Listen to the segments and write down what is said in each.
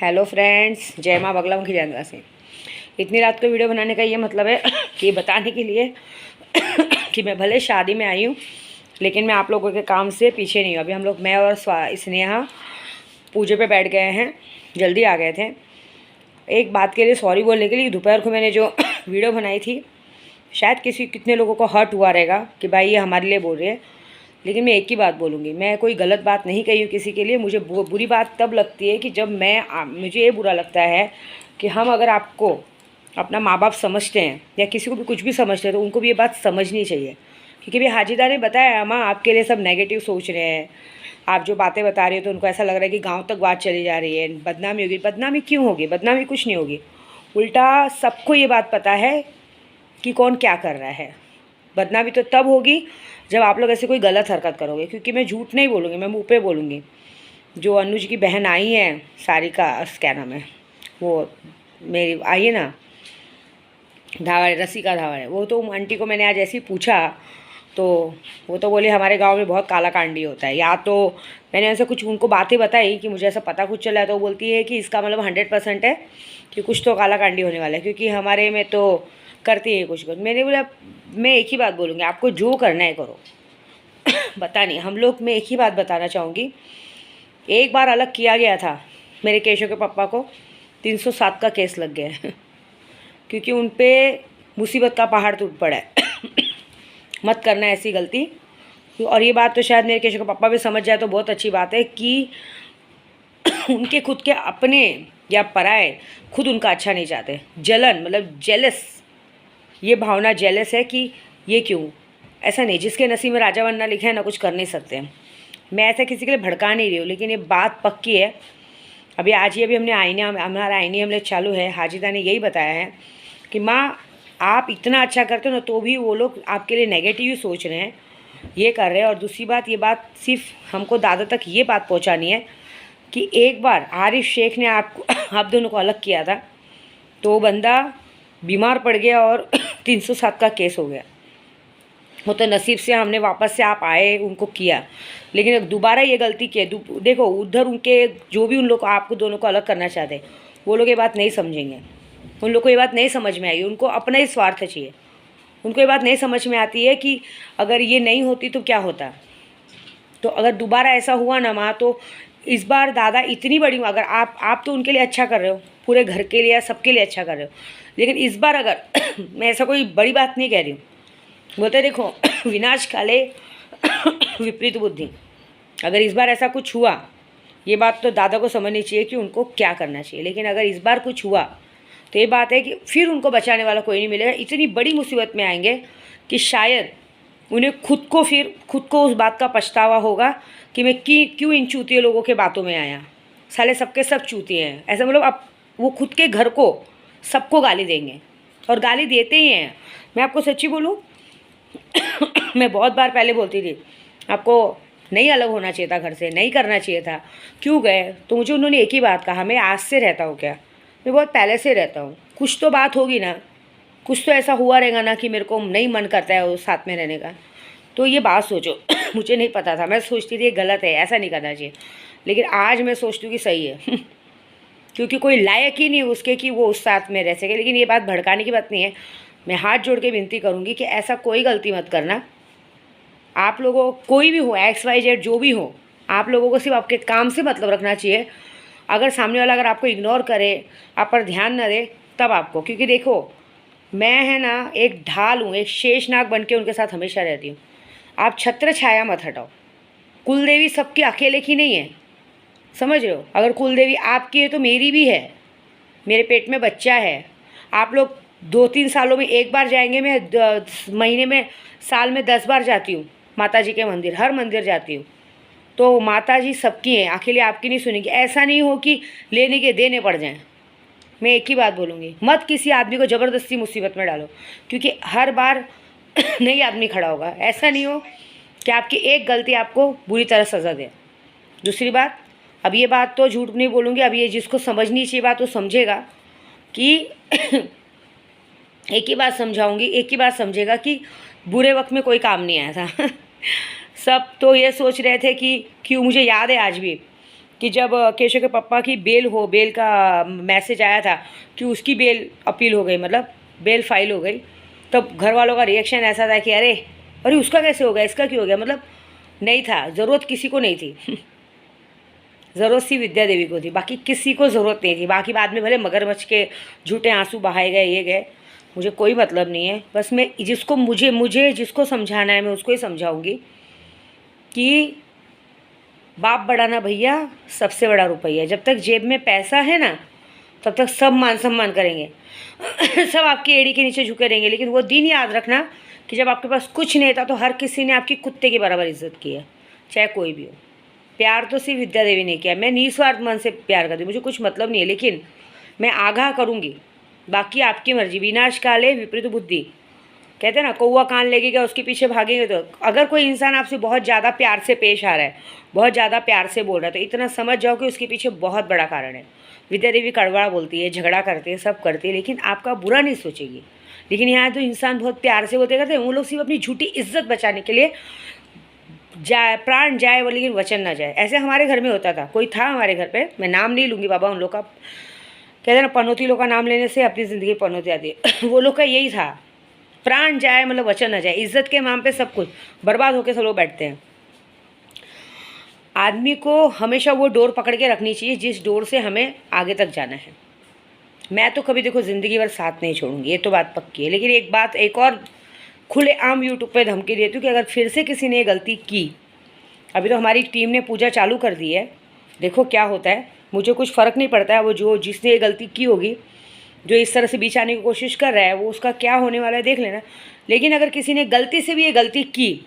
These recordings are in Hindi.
हेलो फ्रेंड्स, जय माँ बगला मुखी जयंद्रा सिंह। इतनी रात को वीडियो बनाने का ये मतलब है कि बताने के लिए कि मैं भले शादी में आई हूँ लेकिन मैं आप लोगों के काम से पीछे नहीं हूँ। अभी हम लोग मैं और स्नेहा पूजे पे बैठ गए हैं, जल्दी आ गए थे। एक बात के लिए सॉरी बोलने के लिए, दोपहर को मैंने जो वीडियो बनाई थी शायद कितने लोगों को हर्ट हुआ रहेगा कि भाई ये हमारे लिए बोल रही है, लेकिन मैं एक ही बात बोलूँगी, मैं कोई गलत बात नहीं कही हूँ किसी के लिए। मुझे बुरी बात तब लगती है कि जब मुझे ये बुरा लगता है कि हम अगर आपको अपना माँ बाप समझते हैं या किसी को भी कुछ भी समझते हैं तो उनको भी ये बात समझनी चाहिए। क्योंकि भी हाजीदा ने बताया, माँ आपके लिए सब नेगेटिव सोच रहे हैं, आप जो बातें बता रही हो तो उनको ऐसा लग रहा है कि गाँव तक बात चली जा रही है, बदनामी होगी। बदनामी क्यों होगी? बदनामी कुछ नहीं होगी, उल्टा सबको ये बात पता है कि कौन क्या कर रहा है। बदनामी तो तब होगी जब आप लोग ऐसे कोई गलत हरकत करोगे। क्योंकि मैं झूठ नहीं बोलूँगी, मैं मुँह पे बोलूँगी। जो अनुज की बहन आई है, सारिका, क्या नाम है वो, मेरी आई है ना, धावड़े, रसिका धावड़े, वो तो आंटी को मैंने आज ऐसे ही पूछा तो वो तो बोली हमारे गांव में बहुत काला कांडी होता है। या तो मैंने ऐसे कुछ उनको बातें बताई कि मुझे ऐसा पता कुछ चला है, तो वो बोलती है कि इसका मतलब 100% है कि कुछ तो काला कांडी होने वाला है, क्योंकि हमारे में तो करती है कुछ। मैंने बोला मैं एक ही बात बोलूँगी, आपको जो करना है करो। पता नहीं, हम लोग, मैं एक ही बात बताना चाहूँगी, एक बार अलग किया गया था मेरे केशव के पापा को, 307 का केस लग गया है क्योंकि उन पर मुसीबत का पहाड़ टूट पड़ा है। मत करना ऐसी गलती। और ये बात तो शायद मेरे केशव के पापा भी समझ जाए तो बहुत अच्छी बात है कि उनके खुद के अपने या पराए खुद उनका अच्छा नहीं चाहते। जलन मतलब जेलस, ये भावना जेलस है कि ये क्यों। ऐसा नहीं, जिसके नसीब में राजा बनना लिखा है ना कुछ कर नहीं सकते। मैं ऐसा किसी के लिए भड़का नहीं रही हूँ, लेकिन ये बात पक्की है। अभी आज ही अभी हमारा आईनी हमले चालू है। हाजिदा ने यही बताया है कि माँ आप इतना अच्छा करते हो ना तो भी वो लोग आपके लिए नेगेटिव ही सोच रहे हैं, ये कर रहे हैं। और दूसरी बात, ये बात सिर्फ हमको दादा तक ये बात पहुँचानी है कि एक बार आरिफ शेख ने आप दोनों को अलग किया था तो वो बंदा बीमार पड़ गया और 307 का केस हो गया। वो तो नसीब से हमने वापस से आप आए उनको किया, लेकिन दोबारा ये गलती की। देखो उधर उनके जो भी उन लोग आपको दोनों को अलग करना चाहते वो लोग ये बात नहीं समझेंगे। उन लोग को ये बात नहीं समझ में आएगी, उनको अपना ही स्वार्थ चाहिए। उनको ये बात नहीं समझ में आती है कि अगर ये नहीं होती तो क्या होता। तो अगर दोबारा ऐसा हुआ ना माँ, तो इस बार दादा इतनी बड़ी, अगर आप तो उनके लिए अच्छा कर रहे हो, पूरे घर के लिए सबके लिए अच्छा कर रहे हो, लेकिन इस बार अगर मैं ऐसा कोई बड़ी बात नहीं कह रही हूँ, बोलते देखो विनाश काले विपरीत बुद्धि। अगर इस बार ऐसा कुछ हुआ, ये बात तो दादा को समझनी चाहिए कि उनको क्या करना चाहिए। लेकिन अगर इस बार कुछ हुआ तो ये बात है कि फिर उनको बचाने वाला कोई नहीं मिलेगा। इतनी बड़ी मुसीबत में आएंगे कि शायद उन्हें खुद को उस बात का पछतावा होगा कि मैं क्यों इन चूतिए लोगों के बातों में आया। साले सबके सब चूतिए हैं, ऐसा मतलब अब वो खुद के घर को सबको गाली देंगे और गाली देते ही हैं। मैं आपको सच्ची बोलूँ मैं बहुत बार पहले बोलती थी आपको नहीं अलग होना चाहिए था घर से, नहीं करना चाहिए था, क्यों गए? तो मुझे उन्होंने एक ही बात कहा, मैं आज से रहता हूँ क्या, मैं बहुत पहले से रहता हूँ। कुछ तो बात होगी ना, कुछ तो ऐसा हुआ रहेगा ना कि मेरे को नहीं मन करता है उस साथ में रहने का। तो ये बात सोचो मुझे नहीं पता था, मैं सोचती थी ये गलत है, ऐसा नहीं करना चाहिए, लेकिन आज मैं सोचती हूँ कि सही है क्योंकि कोई लायक ही नहीं उसके कि वो उस साथ में रह सके। लेकिन ये बात भड़काने की बात नहीं है। मैं हाथ जोड़ के विनती करूँगी कि ऐसा कोई गलती मत करना। आप लोगों, कोई भी हो, XYZ जो भी हो, आप लोगों को सिर्फ आपके काम से मतलब रखना चाहिए। अगर सामने वाला अगर आपको इग्नोर करे, आप पर ध्यान न दे, तब आपको, क्योंकि देखो मैं है ना एक ढाल हूँ, एक शेषनाग बन के उनके साथ हमेशा रहती हूँ। आप छत्र छाया मत हटाओ। कुलदेवी सबकी अकेले की नहीं है, समझ रहे हो? अगर कुलदेवी आपकी है तो मेरी भी है, मेरे पेट में बच्चा है। आप लोग 2-3 सालों में एक बार जाएंगे, मैं महीने में, साल में 10 बार जाती हूँ माता जी के मंदिर, हर मंदिर जाती हूँ। तो माता जी सबकी हैं, अकेले आपकी नहीं सुनेगी। ऐसा नहीं हो कि लेने के देने पड़ जाएं। मैं एक ही बात बोलूँगी, मत किसी आदमी को ज़बरदस्ती मुसीबत में डालो, क्योंकि हर बार नई आदमी खड़ा होगा। ऐसा नहीं हो कि आपकी एक गलती आपको बुरी तरह सज़ा दे। दूसरी बात, अब ये बात तो झूठ नहीं बोलूँगी, अब ये जिसको समझनी चाहिए बात वो समझेगा कि एक ही बात समझाऊँगी, एक ही बात समझेगा कि बुरे वक्त में कोई काम नहीं आया था सब तो ये सोच रहे थे कि क्यों, मुझे याद है आज भी कि जब केशव के पापा की बेल का मैसेज आया था कि उसकी बेल अपील हो गई, मतलब बेल फाइल हो गई, तब घर वालों का रिएक्शन ऐसा था कि अरे अरे उसका कैसे हो गया, इसका क्यों हो गया, मतलब नहीं था, ज़रूरत किसी को नहीं थी ज़रूरत सिर्फ विद्या देवी को थी, बाकी किसी को ज़रूरत नहीं थी। बाकी बाद में भले मगरमच्छ के झूठे आंसू बहाए गए, ये गए, मुझे कोई मतलब नहीं है। बस मैं जिसको मुझे जिसको समझाना है मैं उसको ही समझाऊंगी कि बाप बड़ा ना भैया, सबसे बड़ा रुपया। जब तक जेब में पैसा है ना तब तक सब मान सम्मान करेंगे सब आपकी एड़ी के नीचे झुके रहेंगे। लेकिन वो दिन याद रखना कि जब आपके पास कुछ नहीं था तो हर किसी ने आपकी कुत्ते की बराबर इज्जत की है, चाहे कोई भी हो। प्यार तो सिर्फ विद्या देवी ने किया, मैं निस्वार्थ मन से प्यार करती हूँ, मुझे कुछ मतलब नहीं है, लेकिन मैं आगाह करूँगी, बाकी आपकी मर्जी। विनाश काले विपरीत बुद्धि, कहते हैं ना, कौवा कान लगेगा उसके पीछे भागेंगे। तो अगर कोई इंसान आपसे बहुत ज़्यादा प्यार से पेश आ रहा है, बहुत ज़्यादा प्यार से बोल रहा है, तो इतना समझ जाओ कि उसके पीछे बहुत बड़ा कारण है। विद्या देवी कड़वा बोलती है, झगड़ा करती है, सब करती है, लेकिन आपका बुरा नहीं सोचेगी। लेकिन यहाँ तो इंसान बहुत प्यार से बोलते करते हैं, वो लोग सिर्फ अपनी झूठी इज्जत बचाने के लिए जाए, प्राण जाए वो लेकिन वचन ना जाए। ऐसे हमारे घर में होता था, कोई था हमारे घर पे, मैं नाम नहीं लूँगी बाबा, उन लोग का, कहते हैं ना, पनौती लोग का नाम लेने से अपनी ज़िंदगी पनौती आती है वो लोग का यही था, प्राण जाए मतलब वचन न जाए। इज्जत के नाम पे सब कुछ बर्बाद होकर सब लोग बैठते हैं। आदमी को हमेशा वो डोर पकड़ के रखनी चाहिए जिस डोर से हमें आगे तक जाना है। मैं तो कभी देखो ज़िंदगी भर साथ नहीं छोड़ूंगी, ये तो बात पक्की है। लेकिन एक बात एक और खुले आम यूट्यूब पे धमकी देती हूँ कि अगर फिर से किसी ने गलती की, अभी तो हमारी टीम ने पूजा चालू कर दी है, देखो क्या होता है, मुझे कुछ फ़र्क नहीं पड़ता है। वो जो जिसने ये गलती की होगी, जो इस तरह से बीच आने की कोशिश कर रहा है, वो उसका क्या होने वाला है देख लेना। लेकिन अगर किसी ने गलती से भी ये गलती की,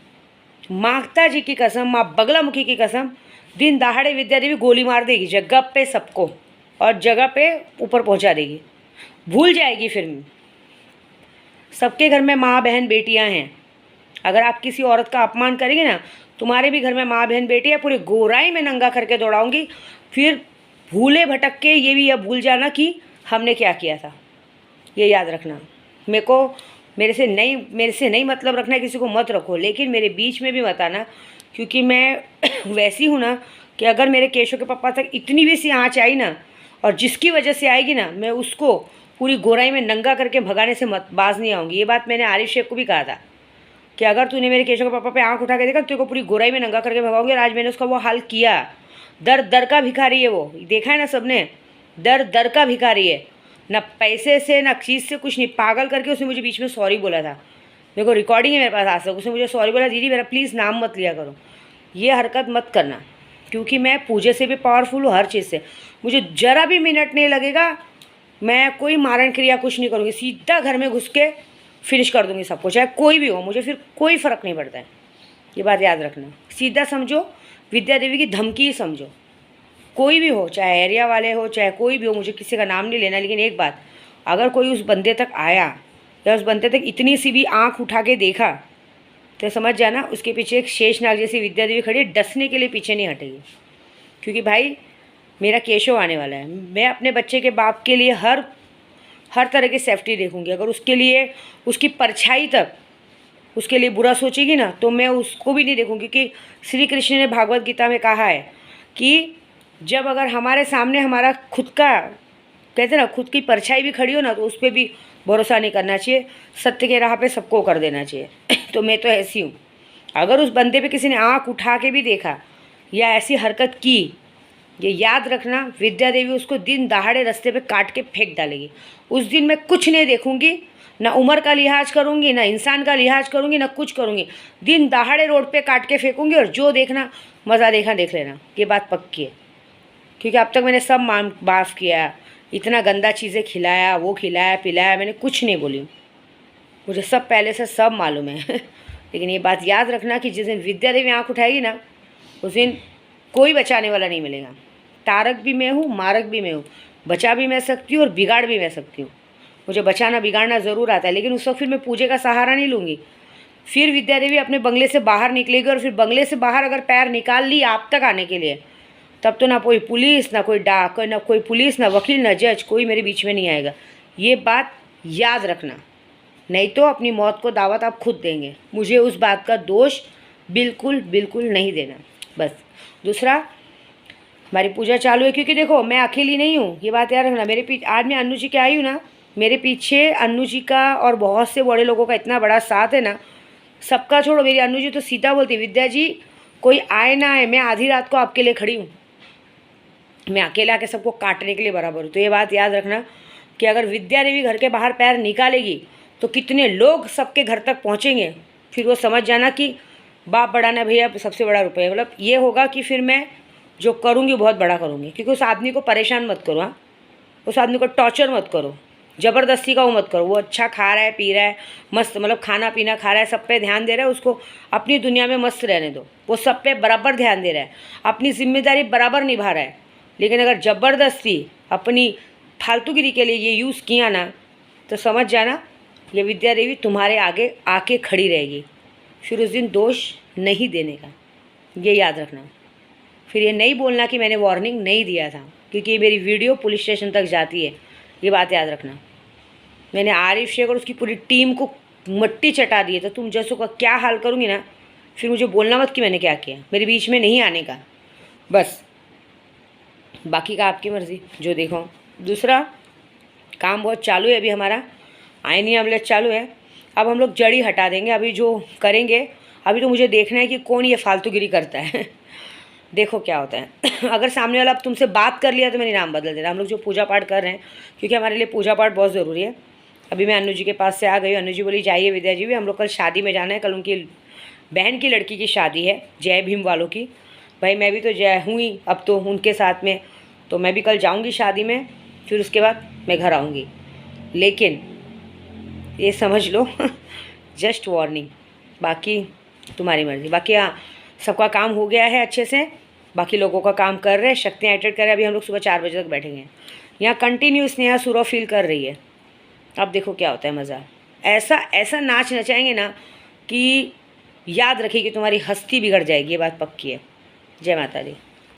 माता जी की कसम, माँ बगलामुखी की कसम, दिन दहाड़े विद्या देवी गोली मार देगी जगह पे सबको, और जगह पे ऊपर पहुंचा देगी, भूल जाएगी। फिर सबके घर में माँ बहन बेटियां हैं, अगर आप किसी औरत का अपमान करेंगे ना, तुम्हारे भी घर में माँ बहन बेटी है, पूरी गोराई में नंगा करके दौड़ाऊंगी। फिर भूले भटक के ये भी यह भूल जाना कि हमने क्या किया था, ये याद रखना। मेरे से नहीं मतलब रखना है, किसी को मत रखो, लेकिन मेरे बीच में भी मत आना, क्योंकि मैं वैसी हूँ ना कि अगर मेरे केशव के पापा तक इतनी भी सी आँच आई ना, और जिसकी वजह से आएगी ना, मैं उसको पूरी गोराई में नंगा करके भगाने से बाज नहीं आऊँगी। ये बात मैंने आरिफ शेख को भी कहा था कि अगर तूने मेरे केशव के पापा पे आँख उठा के देखा, तेरे को पूरी गोराई में नंगा करके भगाऊंगी। और आज मैंने उसका वो हाल किया। दर दर का भिखारी है वो, देखा है ना सबने, दर दर का भिखारी है, ना पैसे से ना चीज़ से कुछ नहीं, पागल करके उसने मुझे बीच में सॉरी बोला था। देखो रिकॉर्डिंग है मेरे पास आज तक, उसने मुझे सॉरी बोला, दीदी मेरा प्लीज़ नाम मत लिया करो, ये हरकत मत करना, क्योंकि मैं पूजे से भी पावरफुल हूँ, हर चीज़ से। मुझे ज़रा भी मिनट नहीं लगेगा, मैं कोई मारण क्रिया कुछ नहीं करूँगी, सीधा घर में घुस के फिनिश कर दूँगी सबको, चाहे कोई भी हो, मुझे फिर कोई फ़र्क नहीं पड़ता है। ये बात याद रखना, सीधा समझो, विद्या देवी की धमकी ही समझो। कोई भी हो, चाहे एरिया वाले हो, चाहे कोई भी हो, मुझे किसी का नाम नहीं लेना, लेकिन एक बात, अगर कोई उस बंदे तक आया या उस बंदे तक इतनी सी भी आँख उठा के देखा, तो समझ जाना उसके पीछे एक शेषनाग जैसी विद्या देवी खड़ी है, डसने के लिए पीछे नहीं हटेगी। क्योंकि भाई मेरा केशव आने वाला है, मैं अपने बच्चे के बाप के लिए हर तरह की सेफ्टी देखूंगी। अगर उसके लिए उसकी परछाई तक उसके लिए बुरा सोचेगी ना, तो मैं उसको भी नहीं देखूंगी। क्योंकि श्री कृष्ण ने भागवत गीता में कहा है कि जब अगर हमारे सामने हमारा खुद का, कहते हैं ना, खुद की परछाई भी खड़ी हो ना, तो उस पर भी भरोसा नहीं करना चाहिए, सत्य के राह पे सबको कर देना चाहिए तो मैं तो ऐसी हूँ। अगर उस बंदे पे किसी ने आँख उठा के भी देखा या ऐसी हरकत की, ये याद रखना, विद्या देवी उसको दिन दहाड़े रास्ते पे काट के फेंक डालेगी। उस दिन मैं कुछ नहीं देखूंगी, ना उम्र का लिहाज करूंगी, ना इंसान का लिहाज करूंगी, ना कुछ करूंगी, दिन दहाड़े रोड पे काट के फेंकूंगी। और जो देखना मज़ा देखा देख लेना, ये बात पक्की है। क्योंकि अब तक मैंने सब माफ़ किया, इतना गंदा चीज़ें खिलाया, वो खिलाया पिलाया, मैंने कुछ नहीं बोली, मुझे सब पहले से सब मालूम है लेकिन ये बात याद रखना कि जिस दिन विद्या देवी आँख उठाएगी ना, उस दिन कोई बचाने वाला नहीं मिलेगा। तारक भी मैं हूँ, मारक भी मैं हूँ, बचा भी मैं सकती हूँ और बिगाड़ भी मैं सकती हूँ। मुझे बचाना बिगाड़ना ज़रूर आता है, लेकिन उस वक्त फिर मैं पूजे का सहारा नहीं लूँगी। फिर विद्या देवी अपने बंगले से बाहर निकलेगी, और फिर बंगले से बाहर अगर पैर निकाल ली आप तक आने के लिए, तब तो ना कोई पुलिस, ना कोई डाक, ना कोई पुलिस, ना वकील, ना जज, कोई मेरे बीच में नहीं आएगा। ये बात याद रखना, नहीं तो अपनी मौत को दावत आप खुद देंगे। मुझे उस बात का दोष बिल्कुल बिल्कुल नहीं देना। बस दूसरा, हमारी पूजा चालू है, क्योंकि देखो मैं अकेली नहीं हूँ, ये बात याद रखना। मेरे पीछे आज मैं अन्नू जी के आई हूँ ना, मेरे पीछे अन्नू जी का और बहुत से बड़े लोगों का इतना बड़ा साथ है ना। सबका छोड़ो, मेरी अन्नू जी तो सीधा बोलती, विद्या जी कोई आए ना आए, मैं आधी रात को आपके लिए खड़ी हूँ, मैं अकेले आके सबको काटने के लिए बराबर हूँ। तो ये बात याद रखना कि अगर विद्या देवी घर के बाहर पैर निकालेगी तो कितने लोग सबके घर तक पहुँचेंगे, फिर वो समझ जाना कि बाप बड़ा ना भैया सबसे बड़ा रुपये। मतलब ये होगा कि फिर मैं जो करूँगी बहुत बड़ा करूँगी, क्योंकि उस आदमी को परेशान मत करो। हाँ, उस आदमी को टॉर्चर मत करो, ज़बरदस्ती का वो मत करो। वो अच्छा खा रहा है, पी रहा है, मस्त मतलब खाना पीना खा रहा है, सब पे ध्यान दे रहा है, उसको अपनी दुनिया में मस्त रहने दो। वो सब पे बराबर ध्यान दे रहा है, अपनी जिम्मेदारी बराबर निभा रहा है। लेकिन अगर ज़बरदस्ती अपनी फालतूगिरी के लिए ये यूज़ किया ना, तो समझ जाना ये विद्या देवी तुम्हारे आगे आके खड़ी रहेगी। फिर उस दिन दोष नहीं देने का, ये याद रखना। फिर ये नहीं बोलना कि मैंने वार्निंग नहीं दिया था, क्योंकि ये मेरी वीडियो पुलिस स्टेशन तक जाती है, ये बात याद रखना। मैंने आरिफ शेख और उसकी पूरी टीम को मट्टी चटा दी है, तो तुम जैसों का क्या हाल करूँगी ना, फिर मुझे बोलना मत कि मैंने क्या किया। मेरे बीच में नहीं आने का, बस। बाकी का आपकी मर्ज़ी, जो देखो। दूसरा काम बहुत चालू है अभी हमारा, आयनी अमलेट चालू है। अब हम लोग जड़ी हटा देंगे। अभी जो करेंगे, अभी तो मुझे देखना है कि कौन ये फालतूगिरी करता है देखो क्या होता है अगर सामने वाला अब तुमसे बात कर लिया तो मेरी नाम बदल देना। हम लोग जो पूजा पाठ कर रहे हैं, क्योंकि हमारे लिए पूजा पाठ बहुत ज़रूरी है। अभी मैं अन्नू जी के पास से आ गई हूँ। अन्नू जी बोली जाइए विद्या जी भी, हम लोग कल शादी में जाना है। कल उनकी बहन की लड़की की शादी है, जय भीम वालों की। भाई मैं भी तो जय हूँ ही अब तो उनके साथ में, तो मैं भी कल जाऊँगी शादी में, फिर उसके बाद मैं घर आऊँगी। लेकिन ये समझ लो जस्ट वार्निंग, बाकी तुम्हारी मर्ज़ी। बाकी हाँ, सबका काम हो गया है अच्छे से, बाकी लोगों का काम कर रहे हैं, शक्तियाँ एडिट कर रहे हैं। अभी हम लोग सुबह 4 बजे तक बैठेंगे यहाँ कंटिन्यू। स्नेहा सुरो फील कर रही है, अब देखो क्या होता है मज़ा। ऐसा ऐसा नाच नचाएंगे ना कि याद रखिए कि तुम्हारी हस्ती बिगड़ जाएगी, ये बात पक्की है। जय माता दी।